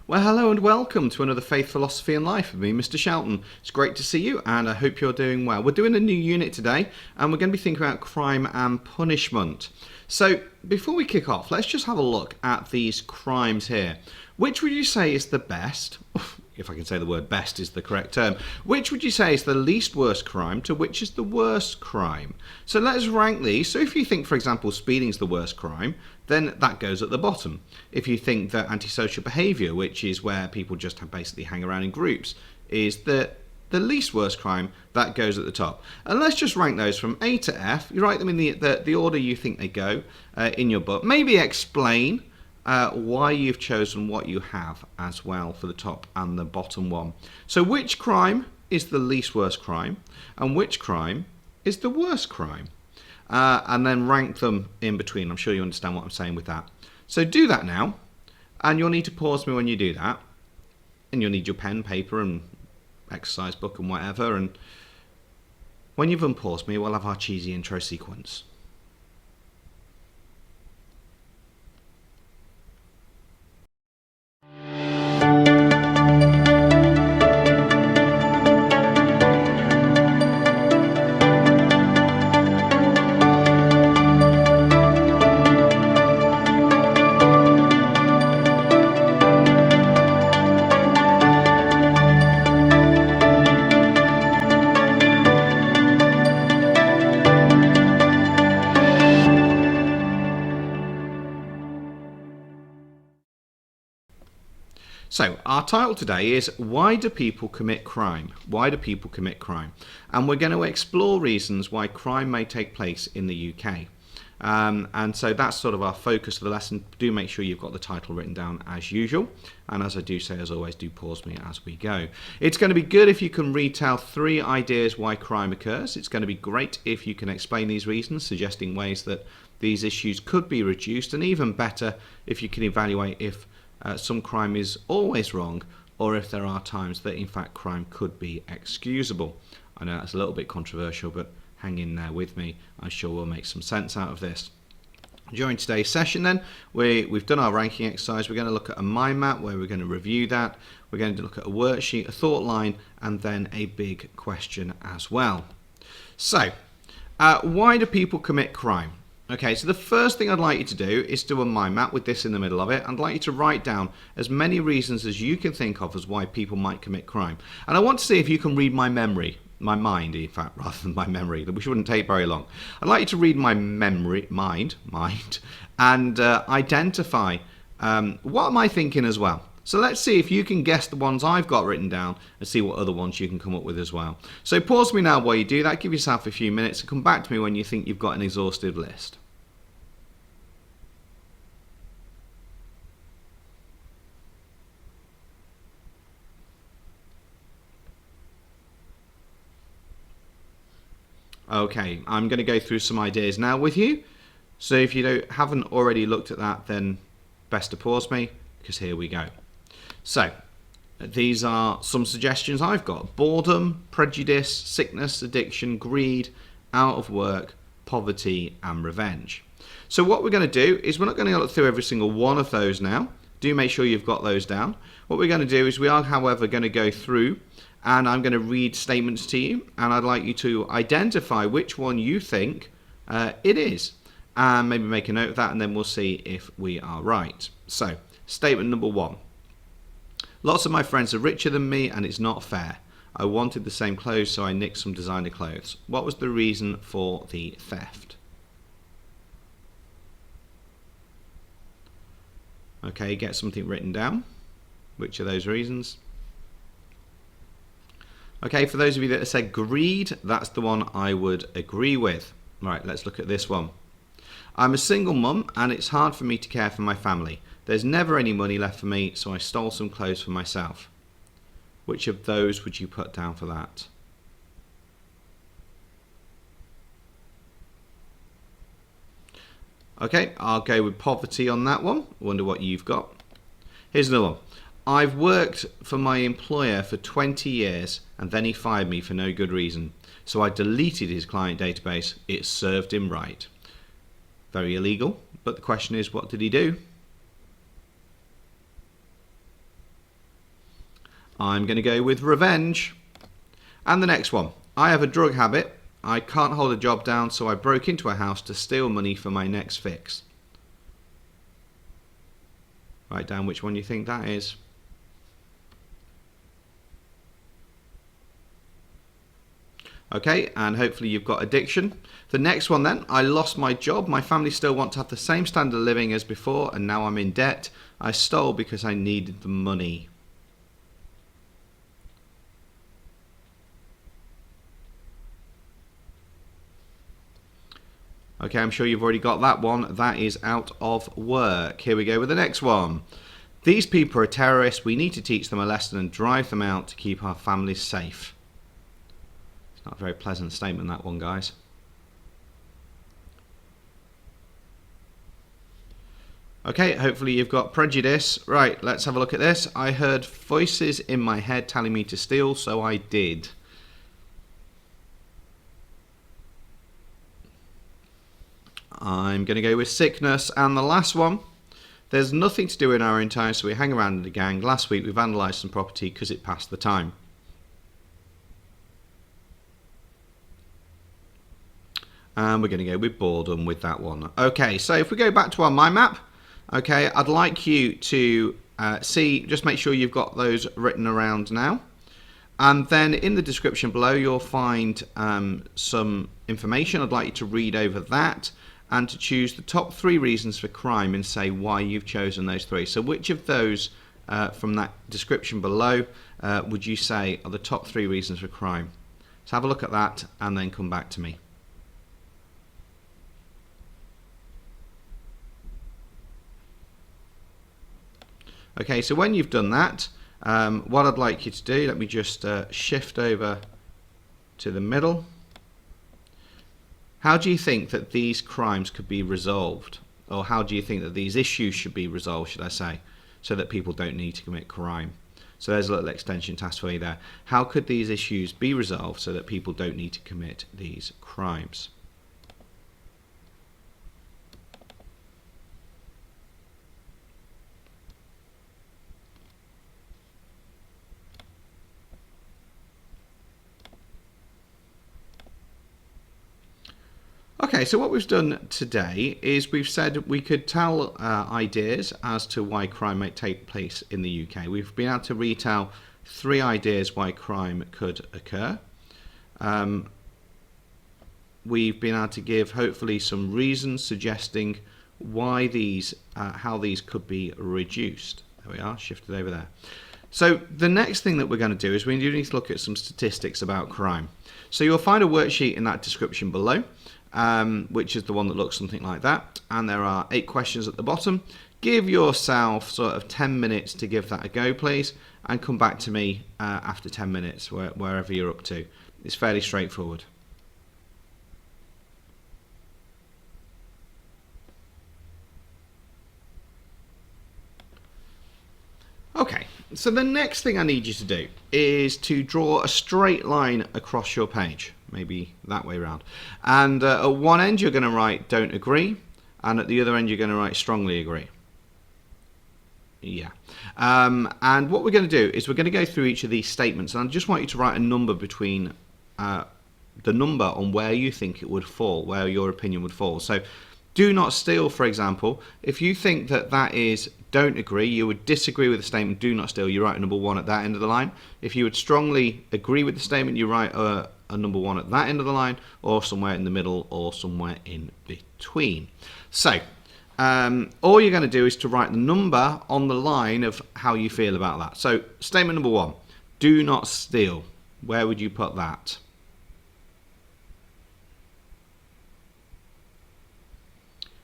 Well, hello and welcome to another Faith, Philosophy and Life with me, Mr. Shelton. It's great to see you and I hope you're doing well. We're doing a new unit today and we're going to be thinking about crime and punishment. So before we kick off, let's just have a look at these crimes here. Which would you say is the best? If I can say the word best is the correct term. Which would you say is the least worst crime to which is the worst crime? So let's rank these. So if you think, for example, speeding is the worst crime, then that goes at the bottom. If you think that antisocial behaviour, which is where people just basically hang around in groups, is the least worst crime, that goes at the top. And let's just rank those from A to F. You write them in the order you think they go in your book. Maybe explain why you've chosen what you have as well for the top and the bottom one. So which crime is the least worst crime and which crime is the worst crime? And then rank them in between. I'm sure you understand what I'm saying with that. So do that now, and you'll need to pause me when you do that, and you'll need your pen, paper and exercise book and whatever, and when you've unpaused me we'll have our cheesy intro sequence. So our title today is Why Do People Commit Crime? Why do people commit crime? And we're going to explore reasons why crime may take place in the UK. And so that's sort of our focus of the lesson. Do make sure you've got the title written down as usual. And as I do say, as always, do pause me as we go. It's going to be good if you can retell 3 ideas why crime occurs. It's going to be great if you can explain these reasons, suggesting ways that these issues could be reduced. And even better if you can evaluate if some crime is always wrong, or if there are times that in fact crime could be excusable. I know that's a little bit controversial, but hang in there with me. I'm sure we'll make some sense out of this. During today's session then, we've done our ranking exercise. We're going to look at a mind map where we're going to review that. We're going to look at a worksheet, a thought line, and then a big question as well. So, why do people commit crime? Okay, so the first thing I'd like you to do is do a mind map with this in the middle of it. I'd like you to write down as many reasons as you can think of as why people might commit crime. And I want to see if you can read my memory, my mind, in fact, rather than my memory, which wouldn't take very long. I'd like you to read my mind, and identify what am I thinking as well. So let's see if you can guess the ones I've got written down and see what other ones you can come up with as well. So pause me now while you do that, give yourself a few minutes and come back to me when you think you've got an exhaustive list. Okay, I'm going to go through some ideas now with you. So if you haven't already looked at that, then best to pause me, because here we go. So these are some suggestions I've got. Boredom, prejudice, sickness, addiction, greed, out of work, poverty and revenge. So what we're going to do is we're not going to look through every single one of those now. Do make sure you've got those down. What we're going to do is we are, however, going to go through and I'm going to read statements to you, and I'd like you to identify which one you think it is, and maybe make a note of that, and then we'll see if we are right. So, statement number 1. Lots of my friends are richer than me, and it's not fair. I wanted the same clothes, so I nicked some designer clothes. What was the reason for the theft? Okay, get something written down. Which are those reasons? Okay, for those of you that have said greed, that's the one I would agree with. Right, let's look at this one. I'm a single mum and it's hard for me to care for my family. There's never any money left for me, so I stole some clothes for myself. Which of those would you put down for that? Okay, I'll go with poverty on that one. I wonder what you've got. Here's another one. I've worked for my employer for 20 years and then he fired me for no good reason. So I deleted his client database. It served him right. Very illegal, but the question is, what did he do? I'm going to go with revenge. And the next one. I have a drug habit. I can't hold a job down, so I broke into a house to steal money for my next fix. Write down which one you think that is. Okay, and hopefully you've got addiction. The next one then, I lost my job. My family still want to have the same standard of living as before, and now I'm in debt. I stole because I needed the money. Okay, I'm sure you've already got that one. That is out of work. Here we go with the next one. These people are terrorists. We need to teach them a lesson and drive them out to keep our families safe. It's not a very pleasant statement, that one, guys. Okay, hopefully you've got prejudice. Right, let's have a look at this. I heard voices in my head telling me to steal, so I did. I'm going to go with sickness. And the last one, there's nothing to do in our own time, so we hang around in the gang. Last week we vandalised some property because it passed the time. And we're going to go with boredom with that one. Okay, so if we go back to our mind map, okay, I'd like you to just make sure you've got those written around now. And then in the description below, you'll find some information. I'd like you to read over that and to choose the top 3 reasons for crime and say why you've chosen those 3. So which of those from that description below would you say are the top 3 reasons for crime? So have a look at that and then come back to me. Okay, so when you've done that, what I'd like you to do, let me just shift over to the middle. How do you think that these crimes could be resolved? Or how do you think that these issues should be resolved, should I say, so that people don't need to commit crime? So there's a little extension task for you there. How could these issues be resolved so that people don't need to commit these crimes? Okay, so what we've done today is we've said we could tell ideas as to why crime might take place in the UK. We've been able to retell 3 ideas why crime could occur. We've been able to give hopefully some reasons suggesting why these, how these could be reduced. There we are, shifted over there. So the next thing that we're going to do is we need to look at some statistics about crime. So you'll find a worksheet in that description below. Which is the one that looks something like that, and there are 8 questions at the bottom. Give yourself sort of 10 minutes to give that a go, please, and come back to me after 10 minutes, wherever you're up to. It's fairly straightforward. Okay, so the next thing I need you to do is to draw a straight line across your page. Maybe that way around. And at one end you're going to write don't agree, and at the other end you're going to write strongly agree. Yeah. And what we're going to do is we're going to go through each of these statements, and I just want you to write a number between the number on where you think it would fall, where your opinion would fall. So do not steal, for example. If you think that that is don't agree, you would disagree with the statement do not steal, you write a number 1 at that end of the line. If you would strongly agree with the statement, you write a number 1 at that end of the line, or somewhere in the middle, or somewhere in between. So all you're going to do is to write the number on the line of how you feel about that. So statement number 1, do not steal. Where would you put that?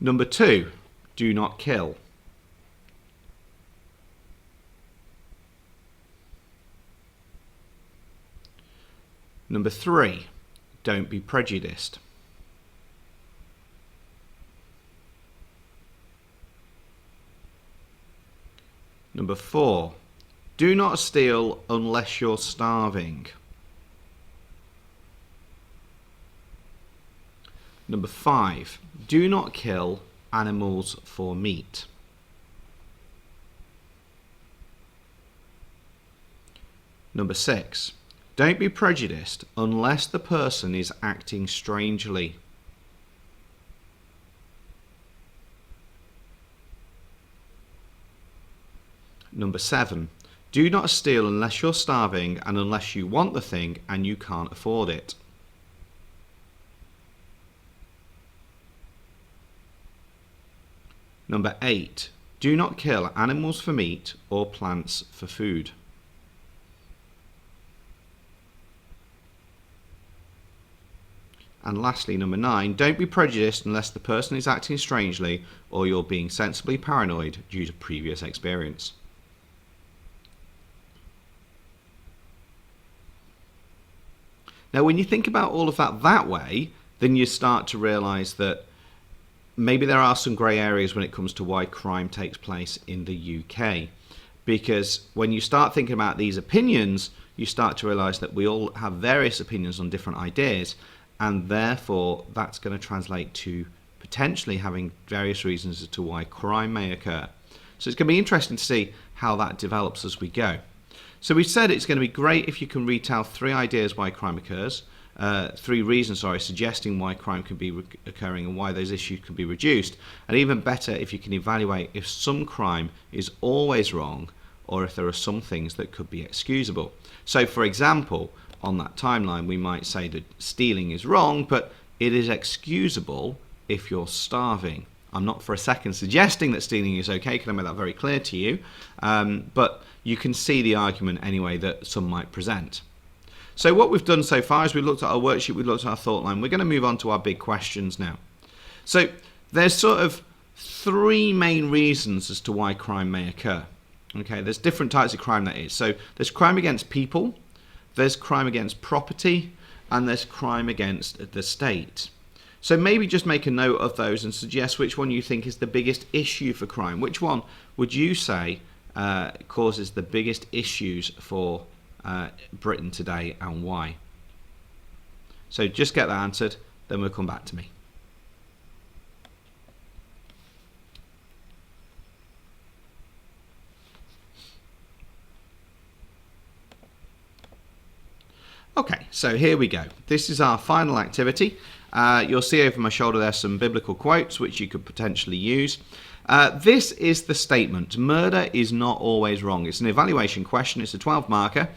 Number 2, do not kill. Number 3, don't be prejudiced. Number 4, do not steal unless you're starving. Number 5, do not kill animals for meat. Number 6, don't be prejudiced unless the person is acting strangely. Number 7, do not steal unless you're starving and unless you want the thing and you can't afford it. Number 8, do not kill animals for meat or plants for food. And lastly, number 9, don't be prejudiced unless the person is acting strangely or you're being sensibly paranoid due to previous experience. Now, when you think about all of that way, then you start to realise that maybe there are some grey areas when it comes to why crime takes place in the UK. Because when you start thinking about these opinions, you start to realise that we all have various opinions on different ideas, and therefore that's going to translate to potentially having various reasons as to why crime may occur. So it's going to be interesting to see how that develops as we go. So we said it's going to be great if you can retell 3 ideas why crime occurs, 3 reasons, suggesting why crime could be occurring and why those issues can be reduced. And even better if you can evaluate if some crime is always wrong or if there are some things that could be excusable. So for example, on that timeline, we might say that stealing is wrong, but it is excusable if you're starving. I'm not for a second suggesting that stealing is okay, can I make that very clear to you? But you can see the argument anyway that some might present. So what we've done so far is we've looked at our worksheet, we've looked at our thought line. We're going to move on to our big questions now. So there's sort of 3 main reasons as to why crime may occur. Okay, there's different types of crime that is. So there's crime against people, there's crime against property, and there's crime against the state. So maybe just make a note of those and suggest which one you think is the biggest issue for crime. Which one would you say causes the biggest issues for Britain today and why? So just get that answered, then we'll come back to me. Okay, so here we go. This is our final activity. You'll see over my shoulder there some biblical quotes which you could potentially use. This is the statement: murder is not always wrong. It's an evaluation question. It's a 12 marker.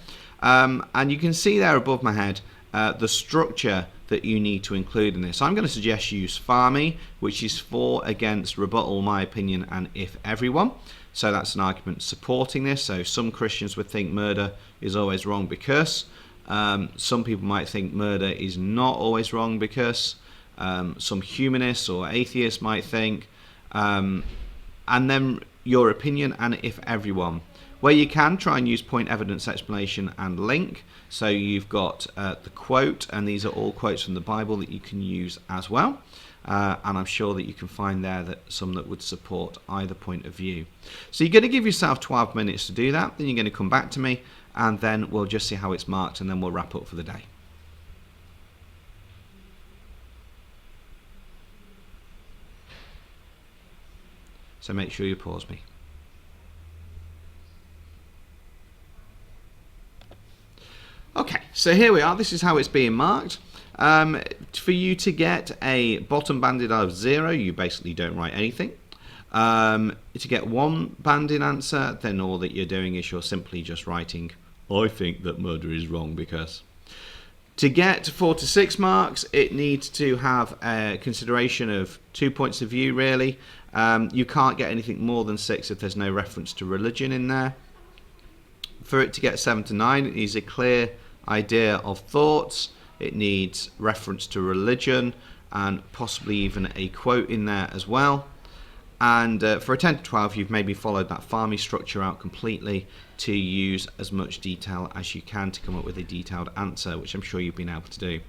And you can see there above my head the structure that you need to include in this. I'm going to suggest you use FAMI, which is for, against, rebuttal, my opinion, and if everyone. So that's an argument supporting this. So some Christians would think murder is always wrong because. Some people might think murder is not always wrong because. Some humanists or atheists might think. And then your opinion and if everyone. Where you can, try and use point, evidence, explanation and link. So you've got the quote, and these are all quotes from the Bible that you can use as well. And I'm sure that you can find there that some that would support either point of view. So you're going to give yourself 12 minutes to do that. Then you're going to come back to me, and then we'll just see how it's marked, and then we'll wrap up for the day. So make sure you pause me. Okay, so here we are. This is how it's being marked. For you to get a bottom banded of 0, you basically don't write anything. To get 1 banded answer, then all that you're doing is you're simply just writing, I think that murder is wrong because. To get 4 to 6 marks, it needs to have a consideration of 2 points of view, really. You can't get anything more than 6 if there's no reference to religion in there. For it to get 7 to 9, it needs a clear idea of thoughts. It needs reference to religion and possibly even a quote in there as well. And for a 10 to 12, you've maybe followed that FAMI structure out completely to use as much detail as you can to come up with a detailed answer, which I'm sure you've been able to do.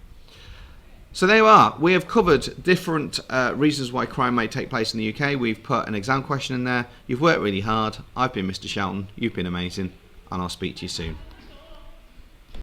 So there you are. We have covered different reasons why crime may take place in the UK. We've put an exam question in there. You've worked really hard. I've been Mr. Shelton. You've been amazing. And I'll speak to you soon.